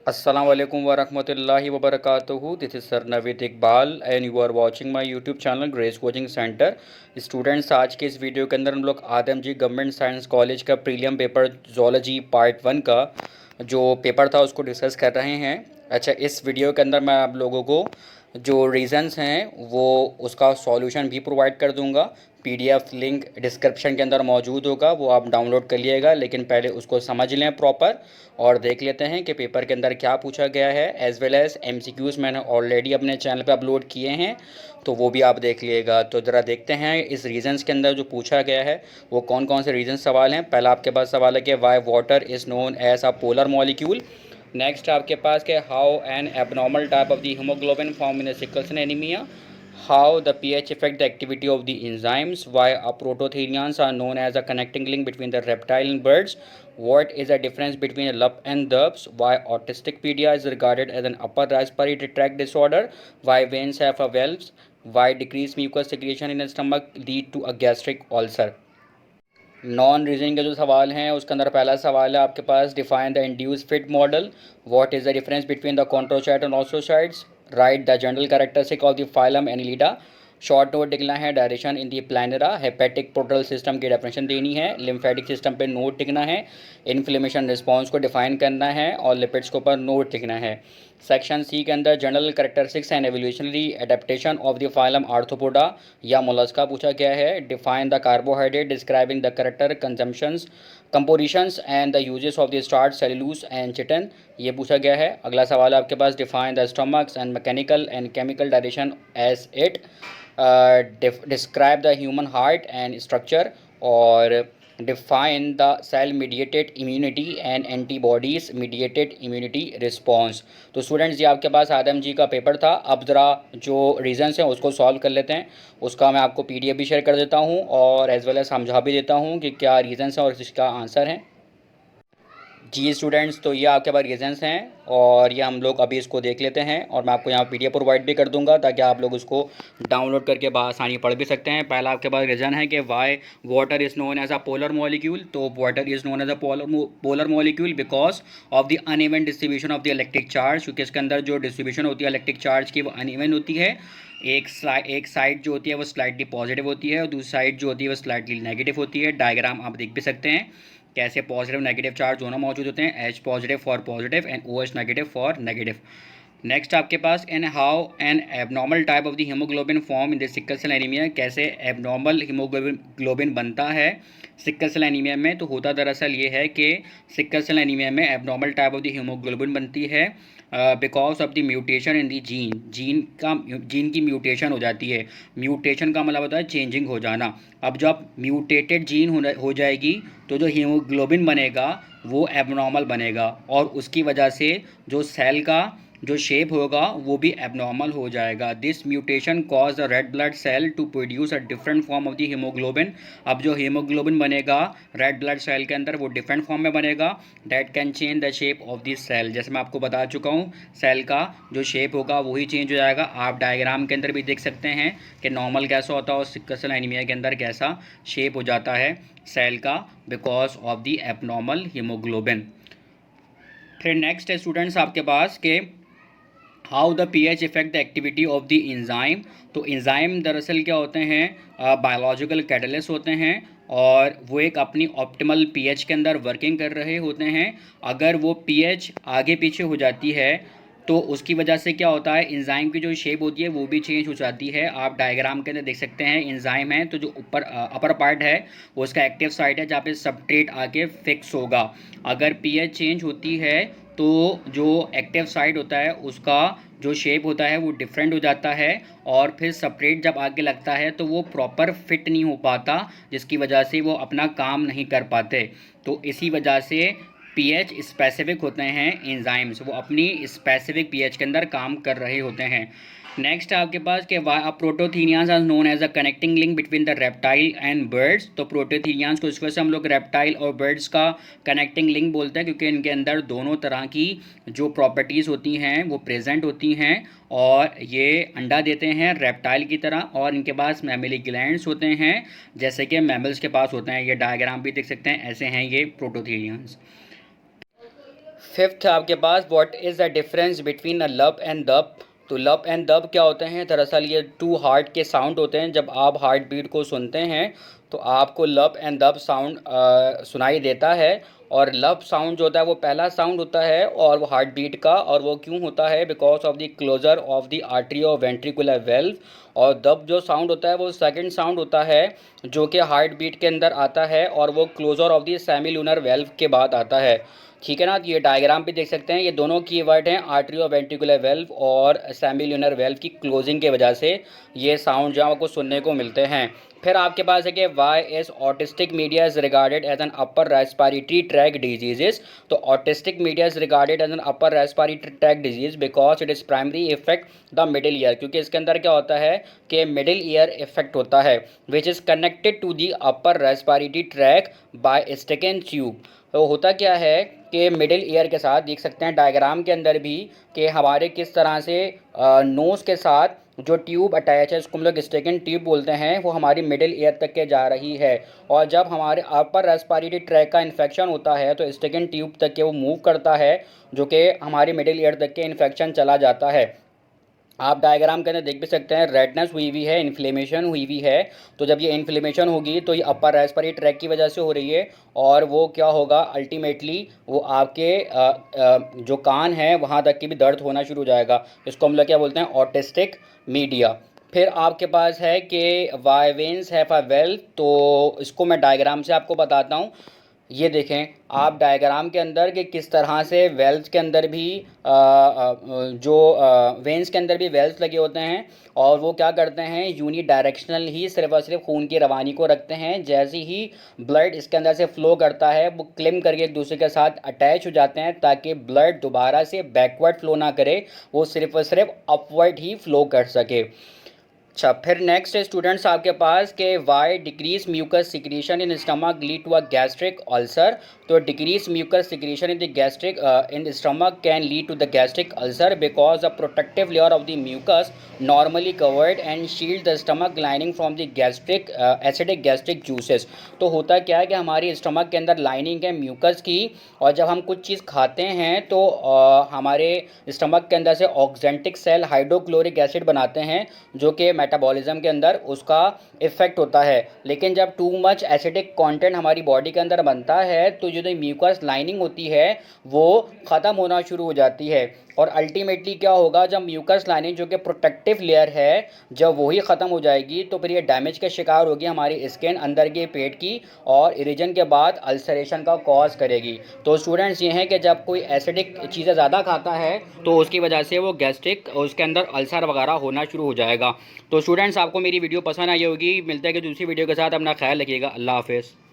अस्सलाम वालेकुम वरहमतुल्लाहि वबरकातुहू। This is sir Naveed Iqbal and you are watching my YouTube channel grace coaching centre. Students, आज के इस वीडियो के अंदर हम लोग Adamjee government science college का प्रीलियम पेपर ज़ूलॉजी पार्ट 1 का जो पेपर था उसको डिस्कस कर रहे हैं। अच्छा, इस वीडियो के अंदर मैं आप लोगों को जो रीज़न्स हैं वो उसका सॉल्यूशन भी प्रोवाइड कर दूंगा। पीडीएफ लिंक डिस्क्रिप्शन के अंदर मौजूद होगा, वो आप डाउनलोड कर लिएगा, लेकिन पहले उसको समझ लें प्रॉपर और देख लेते हैं कि पेपर के अंदर क्या पूछा गया है। एज़ वेल एज़ एमसीक्यूज़ मैंने ऑलरेडी अपने चैनल पे अपलोड किए हैं, तो वो भी आप देख लिएगा। तो ज़रा देखते हैं इस रीजंस के अंदर जो पूछा गया है वो कौन कौन से रीजन सवाल हैं। पहला आपके पास सवाल है कि why water is known as a polar molecule. Next आपके पास के how an abnormal type of the haemoglobin form in sickle cell anaemia, how the pH affect the activity of the enzymes, why prototherians are known as a connecting link between the reptile and birds, what is the difference between a lup and dubs, why autistic pedia is regarded as an upper respiratory tract disorder, why veins have a valves, why decreased mucus secretion in the stomach lead to a gastric ulcer। Non reasoning के जो सवाल हैं उसके अंदर पहला सवाल है आपके पास, define the induce fit model, what is the difference between the chondrocyte and astrocytes, write the general characteristic of the phylum annelida. Short note लिखना है, digestion in the planaria, hepatic portal system की definition देनी है, lymphatic system पे note लिखना है, inflammation response को define करना है और लिपिड्स के ऊपर नोट लिखना है। सेक्शन सी के अंदर general characteristics and evolutionary adaptation of the phylum arthropoda या मोलस्का पूछा गया है। Define the carbohydrate describing the character consumptions compositions and the uses of the starch cellulose and chitin, ये पूछा गया है। अगला सवाल है आपके पास, define the stomachs and mechanical and chemical digestion as it, describe the human heart and structure और define the cell mediated immunity and antibodies mediated immunity response. तो स्टूडेंट्स, ये आपके पास आदम जी का पेपर था। अब ज़रा जो रीजंस हैं उसको सॉल्व कर लेते हैं। उसका मैं आपको पीडीएफ भी शेयर कर देता हूँ और एज वेल एज समझा भी देता हूँ कि क्या रीजंस हैं और इसका आंसर है। जी स्टूडेंट्स, तो ये आपके पास रीजंस हैं और ये हम लोग अभी इसको देख लेते हैं और मैं आपको यहाँ पीडीएफ प्रोवाइड भी कर दूंगा ताकि आप लोग उसको डाउनलोड करके आसानी पढ़ भी सकते हैं। पहला आपके पास रीज़न है कि why water is known as a polar molecule. तो water is known as a polar molecule because of the uneven distribution of the electric charge, क्योंकि इसके अंदर जो डिस्ट्रीब्यूशन होती है इलेक्ट्रिक चार्ज की वो अनइवन होती है। एक साइड जो होती है वो स्लाइटली पॉजिटिव होती है और दूसरी साइड जो होती है वो स्लाइटली नेगेटिव होती है। डायग्राम आप देख भी सकते हैं कैसे पॉजिटिव नेगेटिव चार्ज दोनों मौजूद होते हैं, H positive for positive and O H negative for negative. Next आपके पास, an how an abnormal type of the haemoglobin form in the sickle cell anaemia, कैसे एबनॉर्मल हीमोग्लोबिन बनता है सिकल सेल एनीमिया में। तो होता दरअसल ये है कि सिकल सेल एनीमिया में abnormal type of the haemoglobin बनती है because of the mutation in the gene की म्यूटेशन हो जाती है। म्यूटेशन का मतलब होता है चेंजिंग हो जाना। अब जब म्यूटेटेड जीन हो जाएगी तो जो हीमोग्लोबिन बनेगा वो एबनॉर्मल बनेगा और उसकी वजह से जो सेल का जो शेप होगा वो भी एबनॉर्मल हो जाएगा। This mutation cause the red blood cell to produce a different form of the haemoglobin. अब जो हीमोग्लोबिन बनेगा रेड ब्लड सेल के अंदर वो डिफरेंट फॉर्म में बनेगा, that can change the shape of this cell. जैसे मैं आपको बता चुका हूँ, सेल का जो शेप होगा वही चेंज हो जाएगा। आप डायग्राम के अंदर भी देख सकते हैं कि नॉर्मल कैसा होता है और सिकल सेल एनीमिया के अंदर कैसा शेप हो जाता है सेल का because of the abnormal haemoglobin. फिर नेक्स्ट है स्टूडेंट्स आपके पास के how the pH effect the activity of the enzyme. तो इंजाइम दरअसल क्या होते हैं, बायोलॉजिकल कैटलिस्ट होते हैं और वो एक अपनी ऑप्टिमल पीएच के अंदर वर्किंग कर रहे होते हैं। अगर वो पीएच आगे पीछे हो जाती है तो उसकी वजह से क्या होता है, इंजाइम की जो शेप होती है वो भी चेंज हो जाती है। आप डायग्राम के अंदर देख सकते हैं इंजाइम है तो जो ऊपर अपर पार्ट है वो उसका एक्टिव साइट है जहाँ पे सबस्ट्रेट आके फिक्स होगा। अगर पीएच चेंज होती है तो जो एक्टिव साइट होता है उसका जो शेप होता है वो डिफरेंट हो जाता है और फिर सबस्ट्रेट जब आगे लगता है तो वो प्रॉपर फिट नहीं हो पाता, जिसकी वजह से वो अपना काम नहीं कर पाते। तो इसी वजह से पीएच स्पेसिफिक होते हैं एंजाइम्स, वो अपनी स्पेसिफिक पीएच के अंदर काम कर रहे होते हैं। नेक्स्ट आपके पास के prototherians are known as a connecting link between the reptile and birds. तो प्रोटोथीनियाज को इस वजह से हम लोग रेप्टाइल और बर्ड्स का कनेक्टिंग लिंक बोलते हैं क्योंकि इनके अंदर दोनों तरह की जो प्रॉपर्टीज़ होती हैं वो प्रेजेंट होती हैं और ये अंडा देते हैं रेप्टाइल की तरह और इनके पास मैमेली ग्लैंड्स होते हैं जैसे कि मैमल्स के पास होते हैं। ये डायग्राम भी देख सकते हैं, ऐसे हैं ये प्रोटोथीनियंस। फिफ्थ आपके पास what is the difference between a lub and दब। तो लब एंड दब क्या होते हैं? दरअसल ये टू हार्ट के साउंड होते हैं। जब आप हार्ट बीट को सुनते हैं तो आपको लब एंड दब साउंड सुनाई देता है। और लब साउंड जो होता है वो पहला साउंड होता है और वो हार्ट बीट का, और वो क्यों होता है? Because of the closure of the artery और वेंट्रिकुलर वेल्व। और दब जो साउंड होता है वो सेकंड साउंड होता है जो कि हार्ट बीट के अंदर आता है, और वो closure of the semilunar valve के बाद आता है। ठीक है ना? तो ये डायग्राम पे देख सकते हैं, ये दोनों कीवर्ड हैं, आर्टरी और वेंट्रिकुलर वेल्व और सेमील्यूनर वेल्व की क्लोजिंग के वजह से ये साउंड जो आपको सुनने को मिलते हैं। फिर आपके पास है कि why is otitis media is regarded as an upper respiratory tract diseases. तो otitis media is regarded as an upper respiratory tract disease because it is primary effect the middle ear, क्योंकि इसके अंदर क्या होता है कि मिडिल ईयर इफेक्ट होता है which is connected to the upper respiratory tract by Eustachian tube. तो होता क्या है कि मिडिल ईयर के साथ देख सकते हैं डायग्राम के अंदर भी कि हमारे किस तरह से नोज़ के साथ जो ट्यूब अटैच है, उसको हम लोग स्टेकन ट्यूब बोलते हैं, वो हमारी मिडिल ईयर तक के जा रही है। और जब हमारे अपर रेस्पिरेटरी ट्रैक का इन्फेक्शन होता है तो स्टेकन ट्यूब तक के वो मूव करता है, जो कि हमारी मिडिल ईयर तक के इन्फेक्शन चला जाता है। आप डायग्राम के अंदर देख भी सकते हैं, रेडनेस हुई हुई है, इन्फ्लेमेशन हुई हुई है। तो जब ये इन्फ्लेमेशन होगी तो ये अपर रेस्पिरेटरी ट्रैक की वजह से हो रही है, और वो क्या होगा अल्टीमेटली, वो आपके जो कान है वहाँ तक की भी दर्द होना शुरू हो जाएगा। इसको हम लोग क्या बोलते हैं? Otitis media. फिर आपके पास है कि why veins have a valve. तो इसको मैं डायग्राम से आपको बताता हूँ। ये देखें आप डायग्राम के अंदर कि किस तरह से वेल्स के अंदर भी जो वेंस के अंदर भी वेल्स लगे होते हैं, और वो क्या करते हैं? यूनी डायरेक्शनल ही सिर्फ और सिर्फ खून की रवानी को रखते हैं। जैसे ही ब्लड इसके अंदर से फ्लो करता है वो क्लिम करके एक दूसरे के साथ अटैच हो जाते हैं, ताकि ब्लड दोबारा से बैकवर्ड फ्लो ना करे, वो सिर्फ और सिर्फ अपवर्ड ही फ्लो कर सके। अच्छा, फिर नेक्स्ट स्टूडेंट्स आपके पास के why decrease mucus secretion in stomach lead to a gastric ulcer. तो decrease mucus secretion in the gastric in stomach can lead to the gastric ulcer because the protective layer of the mucus normally covered and shield the stomach lining from the gastric acidic gastric juices. तो होता क्या है कि हमारी stomach के अंदर lining है mucus की, और जब हम कुछ चीज़ खाते हैं तो हमारे स्टमक के अंदर से ऑक्जेंटिक सेल हाइड्रोक्लोरिक एसिड बनाते हैं, जो कि मेटाबॉलिज्म के अंदर उसका इफेक्ट होता है। लेकिन जब टू मच एसिडिक कंटेंट हमारी बॉडी के अंदर बनता है तो जो म्यूकस लाइनिंग होती है वो ख़त्म होना शुरू हो जाती है। और अल्टीमेटली क्या होगा, जब म्यूकस लाइनिंग जो कि प्रोटेक्टिव लेयर है जब वही ख़त्म हो जाएगी तो फिर ये डैमेज का शिकार होगी हमारी स्किन अंदर के पेट की, और इरिजन के बाद अल्सरेशन का कॉज करेगी। तो स्टूडेंट्स ये हैं कि जब कोई एसिडिक चीज़ें ज़्यादा खाता है तो उसकी वजह से वो गैस्ट्रिक उसके अंदर अल्सर वगैरह होना शुरू हो जाएगा। तो स्टूडेंट्स आपको मेरी वीडियो पसंद आई होगी। मिलते हैं कि दूसरी वीडियो के साथ, अपना ख्याल रखिएगा। अल्लाह हाफ़िज़।